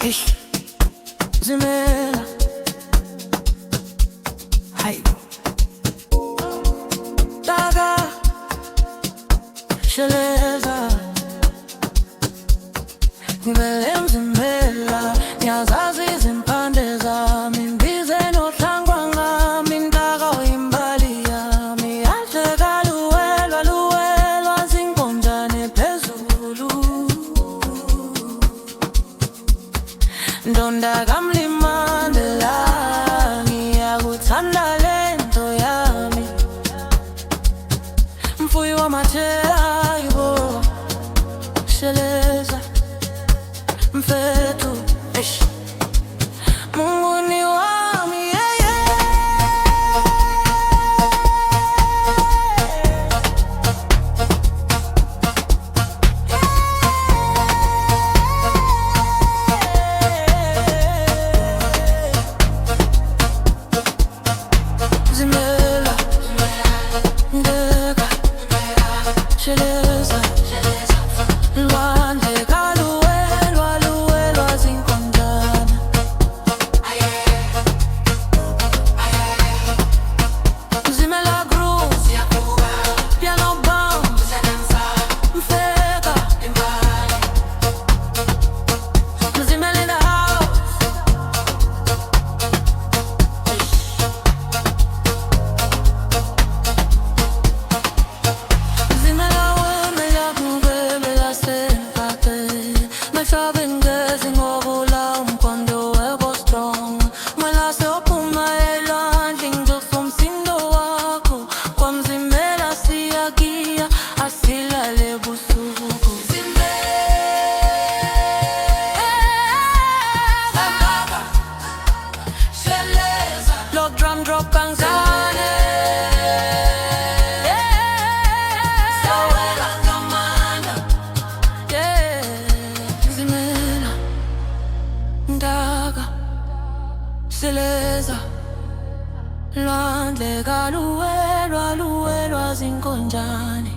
Ish, zimela. Hayi. Daga, sheleza. Ngibele mzimela, ngiyazazi izimpande zami. Mbize nohlangwa ngami, intaka uyimbali yami. Yahleka luwelwa, luwelwa zinkonjane phezulu. Ndonda kamlimandela, ngiyakuthanda lento yami. Mfuyi wamathebo, sheleza mfethu, eish, munguni wami, yeah, yeah. Zimela, ndeka, sheleza, lwandle kaluwelwa, luwelwa zinkonjane. Zimela groove, piano bounce, mfeka, Zimela in the house. Zimela wemela kubebela sempate. Mehlobo ngeze ngobula umkhondo webo strong. Mwela seophuma elwandle ngizofuna umsindo wakho. Kwamzimela siyagiya asilale busuku. Lock drum drop kancane. Sawela ngamanda. Yeah, zimela, ndaka, sheleza, lwandle kaluwelwa, luwelwa zinkonjane.